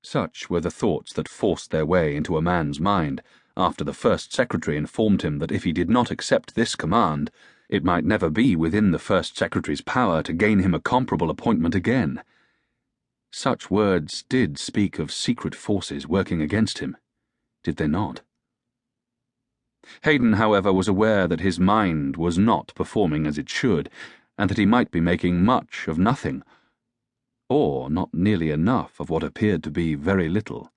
Such were the thoughts that forced their way into a man's mind after the first secretary informed him that if he did not accept this command, it might never be within the first secretary's power to gain him a comparable appointment again. Such words did speak of secret forces working against him, did they not? Hayden, however, was aware that his mind was not performing as it should, and that he might be making much of nothing, or not nearly enough of what appeared to be very little.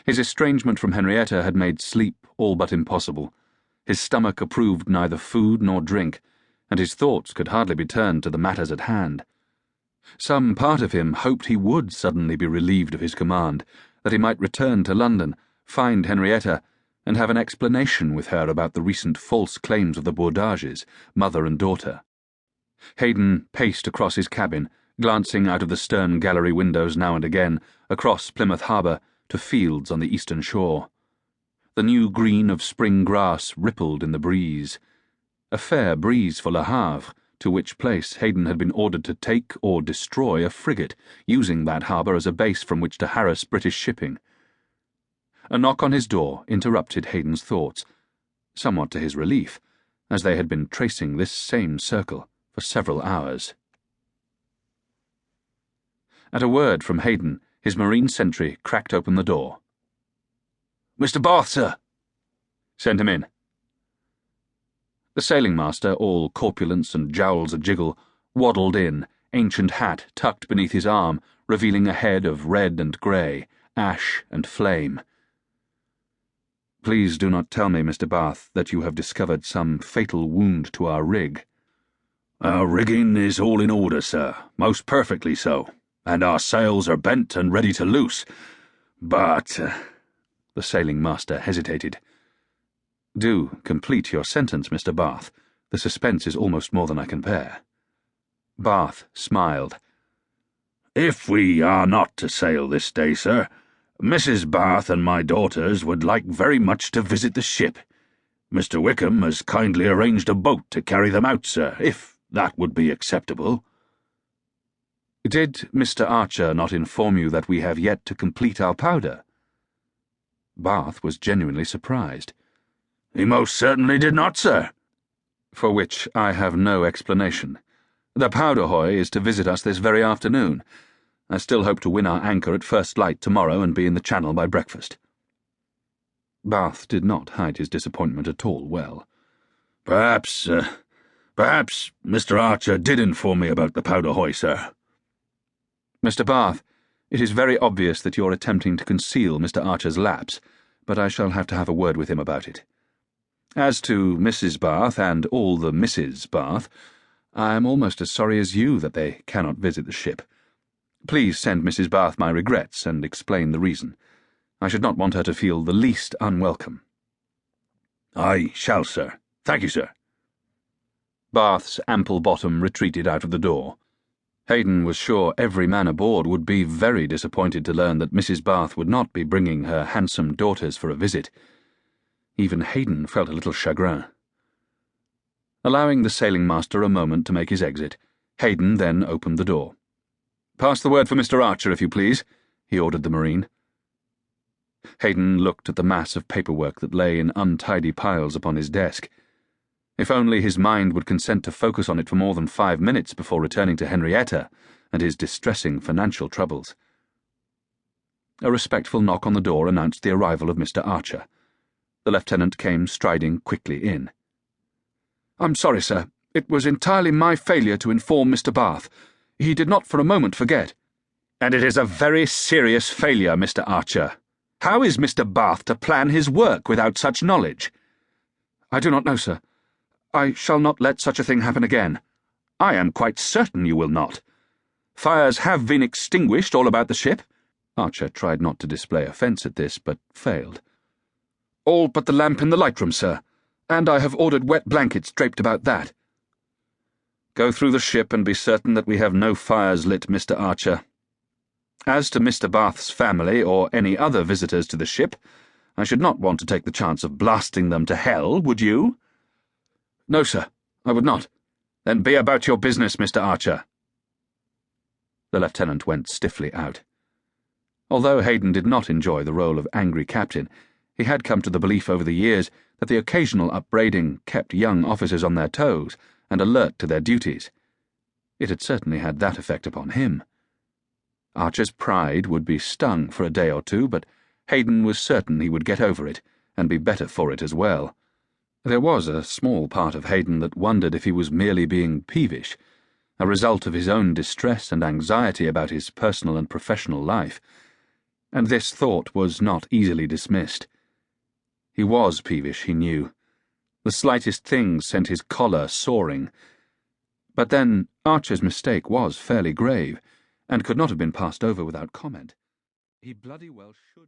His estrangement from Henrietta had made sleep all but impossible. His stomach approved neither food nor drink, and his thoughts could hardly be turned to the matters at hand. Some part of him hoped he would suddenly be relieved of his command, that he might return to London, find Henrietta, and have an explanation with her about the recent false claims of the Bourdages, mother and daughter. Hayden paced across his cabin, glancing out of the stern gallery windows now and again, across Plymouth Harbour, to fields on the eastern shore. The new green of spring grass rippled in the breeze. A fair breeze for Le Havre, to which place Hayden had been ordered to take or destroy a frigate, using that harbour as a base from which to harass British shipping. A knock on his door interrupted Hayden's thoughts, somewhat to his relief, as they had been tracing this same circle for several hours. At a word from Hayden, his marine sentry cracked open the door. "Mr. Bath, sir." "Send him in." The sailing master, all corpulence and jowls a-jiggle, waddled in, ancient hat tucked beneath his arm, revealing a head of red and grey, ash and flame. "Please do not tell me, Mr. Bath, that you have discovered some fatal wound to our rig." "Our rigging is all in order, sir, most perfectly so, and our sails are bent and ready to loose. But—" The sailing master hesitated. "Do complete your sentence, Mr. Bath. The suspense is almost more than I can bear." Bath smiled. "If we are not to sail this day, sir, Mrs. Bath and my daughters would like very much to visit the ship. Mr. Wickham has kindly arranged a boat to carry them out, sir, if that would be acceptable." "Did Mr. Archer not inform you that we have yet to complete our powder?" Bath was genuinely surprised. "He most certainly did not, sir." "For which I have no explanation. The powder hoy is to visit us this very afternoon. I still hope to win our anchor at first light tomorrow and be in the Channel by breakfast." Bath did not hide his disappointment at all well. Perhaps Mr. Archer did inform me about the powder hoy, sir." "Mr. Bath, it is very obvious that you're attempting to conceal Mr. Archer's lapse, but I shall have to have a word with him about it. As to Mrs. Bath and all the Misses Bath, I am almost as sorry as you that they cannot visit the ship. Please send Mrs. Bath my regrets and explain the reason. I should not want her to feel the least unwelcome." "I shall, sir. Thank you, sir." Bath's ample bottom retreated out of the door. Hayden was sure every man aboard would be very disappointed to learn that Mrs. Bath would not be bringing her handsome daughters for a visit. Even Hayden felt a little chagrin. Allowing the sailing master a moment to make his exit, Hayden then opened the door. "Pass the word for Mr. Archer, if you please," he ordered the marine. Hayden looked at the mass of paperwork that lay in untidy piles upon his desk. If only his mind would consent to focus on it for more than 5 minutes before returning to Henrietta and his distressing financial troubles. A respectful knock on the door announced the arrival of Mr. Archer. The lieutenant came striding quickly in. "I'm sorry, sir. It was entirely my failure to inform Mr. Bath. He did not for a moment forget." "And it is a very serious failure, Mr. Archer. How is Mr. Bath to plan his work without such knowledge?" "I do not know, sir. I shall not let such a thing happen again." "I am quite certain you will not. Fires have been extinguished all about the ship." Archer tried not to display offence at this, but failed. "All but the lamp in the lightroom, sir, and I have ordered wet blankets draped about that." "Go through the ship and be certain that we have no fires lit, Mr. Archer. As to Mr. Bath's family or any other visitors to the ship, I should not want to take the chance of blasting them to hell, would you?" "No, sir, I would not." "Then be about your business, Mr. Archer." The lieutenant went stiffly out. Although Hayden did not enjoy the role of angry captain, he had come to the belief over the years that the occasional upbraiding kept young officers on their toes and alert to their duties. It had certainly had that effect upon him. Archer's pride would be stung for a day or two, but Hayden was certain he would get over it, and be better for it as well. There was a small part of Hayden that wondered if he was merely being peevish, a result of his own distress and anxiety about his personal and professional life, and this thought was not easily dismissed. He was peevish, he knew. The slightest thing sent his choler soaring. But then Archer's mistake was fairly grave, and could not have been passed over without comment. He bloody well should.